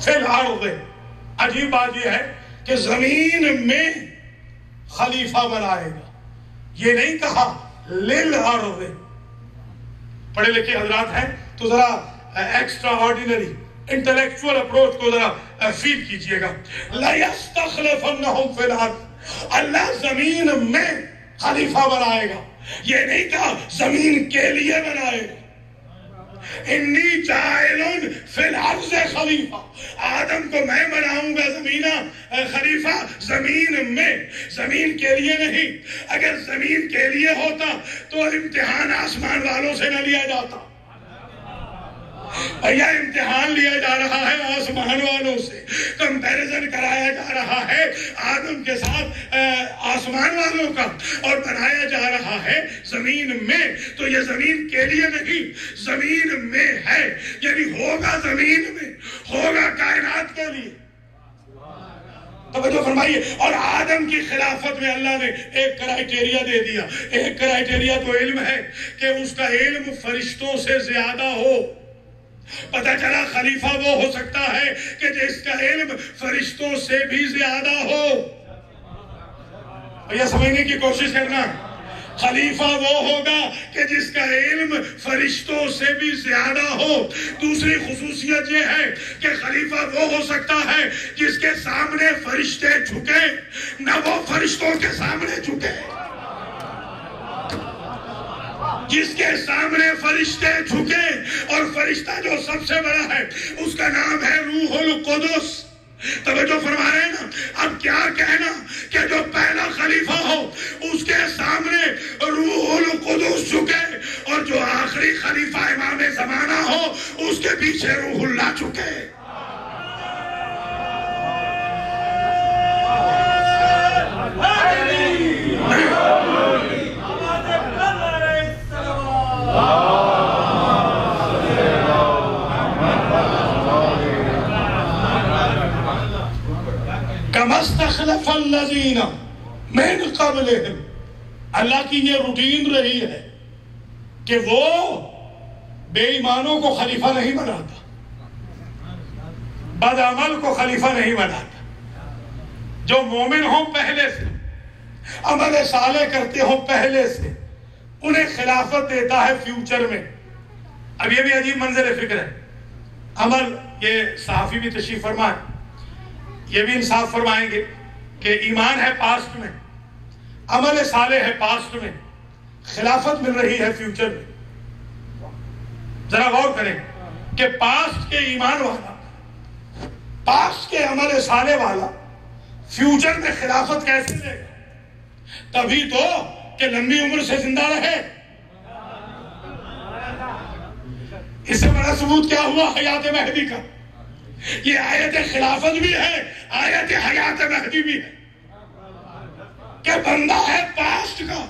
فی الارض، عجیب بات یہ ہے کہ زمین میں خلیفہ بنائے گا، یہ نہیں کہا للارض۔ پڑھے لکھے حضرات ہیں تو ذرا ایکسٹرا آرڈینری انٹلیکچوئل اپروچ کو ذرا فیل کیجئے گا۔ لَيَسْتَخْلِفَنَّهُمْ فِي الْأَرْضِ، اللہ زمین میں خلیفہ بنائے گا، یہ نہیں کہا زمین کے لیے بنائے گا۔ انی جاعل فی الارض خلیفہ، آدم کو میں بناؤں گا خلیفہ زمین میں، زمین کے لیے نہیں۔ اگر زمین کے لیے ہوتا تو امتحان آسمان والوں سے نہ لیا جاتا، بھیا امتحان لیا جا رہا ہے آسمان والوں سے، کمپیریزن کرایا جا رہا ہے آدم کے ساتھ آسمان والوں کا، اور بنایا جا رہا ہے زمین میں۔ تو یہ زمین کے لیے نہیں، زمین میں ہے، یعنی ہوگا زمین میں، ہوگا کائنات کے لیے۔ توجہ فرمائیے۔ اور آدم کی خلافت میں اللہ نے ایک کرائیٹیریا دے دیا، ایک کرائیٹیریا تو علم ہے کہ اس کا علم فرشتوں سے زیادہ ہو۔ پتہ چلا خلیفہ وہ ہو سکتا ہے کہ جس کا علم فرشتوں سے بھی زیادہ ہو۔ یہ سمجھنے کی کوشش کرنا، خلیفہ وہ ہوگا کہ جس کا علم فرشتوں سے بھی زیادہ ہو۔ دوسری خصوصیت یہ ہے کہ خلیفہ وہ ہو سکتا ہے جس کے سامنے فرشتے جھکے، نہ وہ فرشتوں کے سامنے جھکے۔ جس کے سامنے فرشتے جھکے، اور فرشتہ جو سب سے بڑا ہے اس کا نام ہے روح القدس۔ توجہ فرما رہے ہیں نا؟ اب کیا کہنا کہ جو پہلا خلیفہ ہو اس کے سامنے روح القدس جھکے، اور جو آخری خلیفہ امام زمانہ ہو اس کے پیچھے روح اللہ جھکے۔ كَمَا اسْتَخْلَفَ الَّذِينَ مِن قَبْلِهِمْ، اللہ کی یہ روٹین رہی ہے کہ وہ بے ایمانوں کو خلیفہ نہیں بناتا، بدعمل کو خلیفہ نہیں بناتا۔ جو مومن ہوں پہلے سے، عمل صالح کرتے ہوں پہلے سے، انہیں خلافت دیتا ہے فیوچر میں۔ اب یہ بھی عجیب منظر فکر ہے۔ عمل، یہ صحافی بھی تشریف فرمائیں، یہ بھی انصاف فرمائیں گے کہ ایمان ہے پاسٹ میں، عمل صالح ہے پاسٹ میں، خلافت مل رہی ہے فیوچر میں۔ ذرا غور کریں کہ پاسٹ کے ایمان والا، پاسٹ کے عمل صالح والا فیوچر میں خلافت کیسے لے گا؟ تبھی تو کہ لمبی عمر سے زندہ رہے۔ اس سے بڑا ثبوت کیا ہوا حیات مہدی کا؟ یہ آیت خلافت بھی ہے، آیت حیات مہدی بھی ہے، کہ بندہ ہے پاسٹ کا،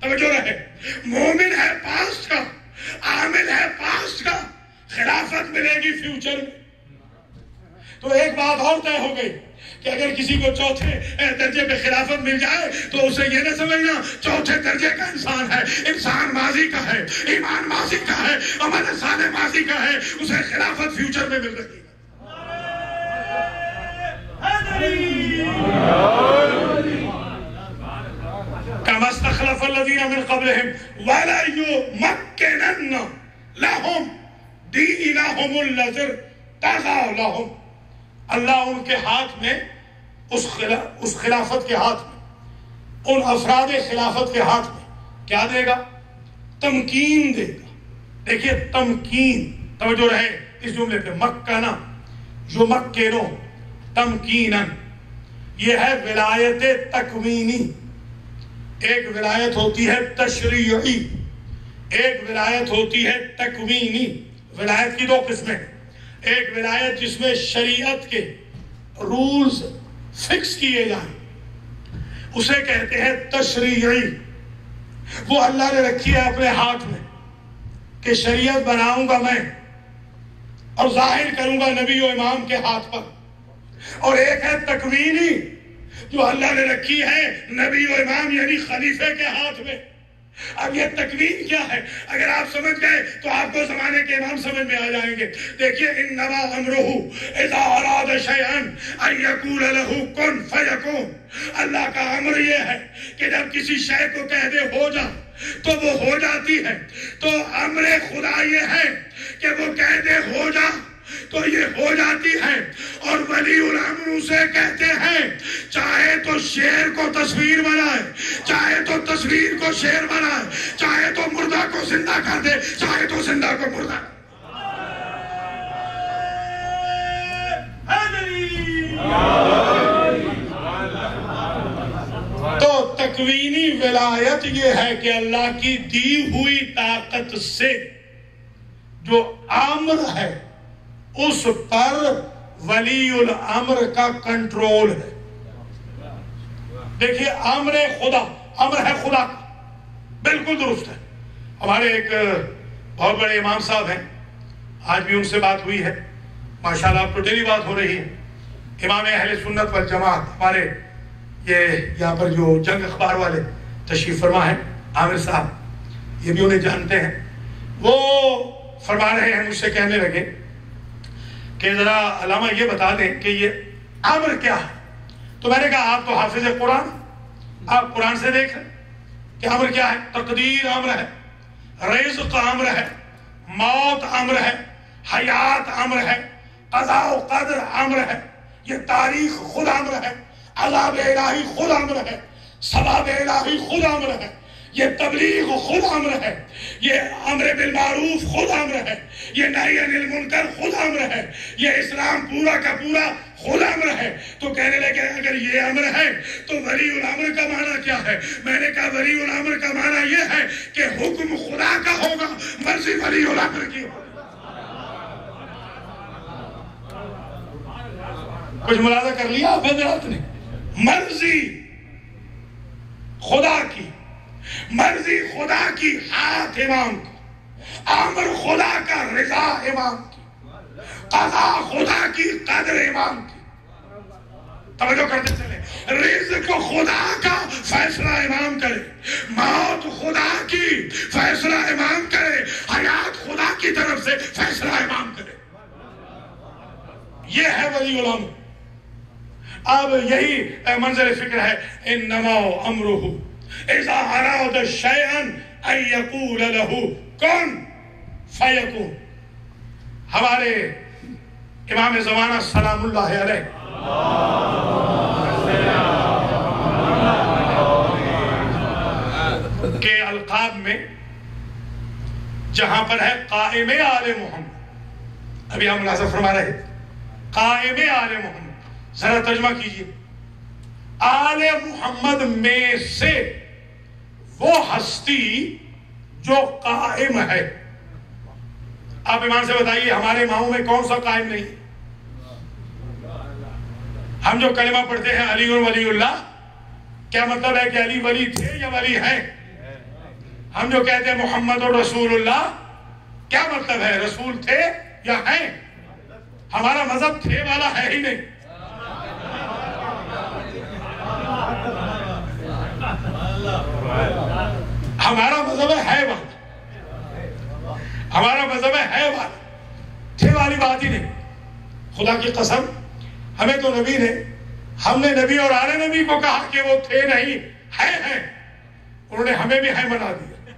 توجہ رہے، مومن ہے پاسٹ کا، عامل ہے پاسٹ کا، خلافت ملے گی فیوچر میں۔ تو ایک بات اور طے ہو گئی کہ اگر کسی کو چوتھے درجے پہ خلافت مل جائے تو اسے یہ نہ سمجھنا چوتھے درجے کا انسان ہے، انسان ماضی کا ہے، ایمان ماضی کا ہے، عمل صالح ماضی کا ہے، اسے خلافت فیوچر میں مل رہی ہے۔ كما استخلف الذين من قبلهم وليمكنن لهم دينهم الذي ارتضى لهم، اللہ ان کے ہاتھ میں، اس خلافت کے ہاتھ میں، ان افراد خلافت کے ہاتھ میں کیا دے گا؟ تمکین دے گا۔ دیکھیے تمکین، توجہ رہے اس جملے پہ، مکنا یمکنو تمکینا، یہ ہے ولایت تکوینی۔ ایک ولایت ہوتی ہے تشریعی، ایک ولایت ہوتی ہے تکوینی۔ ولایت کی دو قسمیں، ایک ولایت جس میں شریعت کے رولز فکس کیے جائیں، اسے کہتے ہیں تشریعی۔ وہ اللہ نے رکھی ہے اپنے ہاتھ میں کہ شریعت بناؤں گا میں اور ظاہر کروں گا نبی و امام کے ہاتھ پر۔ اور ایک ہے تکوینی، جو اللہ نے رکھی ہے نبی و امام یعنی خلیفے کے ہاتھ میں۔ اب یہ تکوین کیا ہے؟ اگر آپ سمجھ گئے تو آپ کو زمانے کے امام سمجھ میں آ جائیں گے۔ دیکھیے انما امرہ اذا اراد شيئا ان يقول له كن فيكون. اللہ کا امر یہ ہے کہ جب کسی شے کو کہہ دے ہو جا تو وہ ہو جاتی ہے. تو امر خدا یہ ہے کہ وہ کہہ دے ہو جا تو یہ ہو جاتی ہے. اور ولی الامر اسے کہتے ہیں چاہے تو شیر کو تصویر بنائے, چاہے تو تصویر کو شیر بنائے, چاہے تو مردہ کو زندہ کر دے, چاہے تو زندہ کو مردہ. تو تکوینی ولایت یہ ہے کہ اللہ کی دی ہوئی طاقت سے جو امر ہے اس پر ولی الامر کا کنٹرول ہے. دیکھیے امر خدا, امر ہے خدا کا, بالکل درست ہے. ہمارے ایک بہت بڑے امام صاحب ہیں, آج بھی ان سے بات ہوئی ہے ماشاءاللہ, اب تو ڈیلی بات ہو رہی ہے. امام اہل سنت والجماعت ہمارے یہ یہاں پر جو جنگ اخبار والے تشریف فرما ہیں عامر صاحب, یہ بھی انہیں جانتے ہیں. وہ فرما رہے ہیں, مجھ سے کہنے لگے کہ ذرا علامہ یہ بتا دیں کہ یہ امر کیا ہے. تو میں نے کہا آپ تو حافظ قرآن, آپ قرآن سے دیکھیں کہ امر کیا ہے. تقدیر امر ہے, رزق امر ہے, موت امر ہے, حیات امر ہے, قضاء و قدر امر ہے, یہ تاریخ خود امر ہے, عذاب الہی خود امر ہے, ثواب الہی خود امر ہے, یہ تبلیغ خود امر ہے, یہ امر بالمعروف خود امر ہے, یہ نہی عن المنکر خود امر ہے, یہ اسلام پورا کا پورا خود امر ہے. تو کہنے لگے اگر یہ امر ہے تو ولی الامر کا معنی کیا ہے؟ میں نے کہا ولی الامر کا معنی یہ ہے کہ حکم خدا کا ہوگا, مرضی ولی الامر کی ہوگی. کچھ ملاحظہ کر لیا آپ حضرات نے؟ مرضی خدا کی, مرضی خدا کی ہاتھ امام کی, امر خدا کا رضا امام کی, قضا خدا کی قدر امام کی. توجہ کرتے چلے, رزق خدا کا فیصلہ امام کرے, موت خدا کی فیصلہ امام کرے, حیات خدا کی طرف سے فیصلہ امام کرے. یہ ہے ولی الامر. اب یہی منظر فکر ہے, انما امرہ اذا اراد شیئا ان یقول له کن فیکون. ہمارے امام زمانہ سلام اللہ علیہ کے القاب میں جہاں پر ہے قائم آل محمد, ابھی ہم ملاحظہ فرما رہے ہیں قائم آل محمد, ذرا ترجمہ کیجئے. آل محمد میں سے وہ ہستی جو قائم ہے. آپ ایمان سے بتائیے ہمارے اماموں میں کون سا قائم نہیں؟ ہم جو کلمہ پڑھتے ہیں علی ولی اللہ, کیا مطلب ہے کہ علی ولی تھے یا ولی ہیں؟ ہم جو کہتے ہیں محمد رسول اللہ, کیا مطلب ہے رسول تھے یا ہیں؟ ہمارا مذہب تھے والا ہے ہی نہیں. ہمارا مذہب ہے والا, ہمارا مذہب ہے والا, تھے والی بات ہی نہیں. خدا کی قسم ہمیں تو نبی نے, ہم نے نبی اور آل نبی کو کہا کہ وہ تھے نہیں ہیں, انہوں نے ہمیں بھی ہے بنا دیا.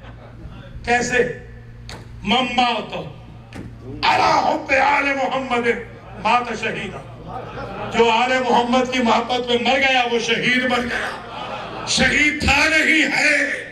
کیسے؟ ممات علی حب آل محمد مات شہیدہ, جو آل محمد کی محبت میں مر گیا وہ شہید مر گیا, شہید تھا نہیں ہے.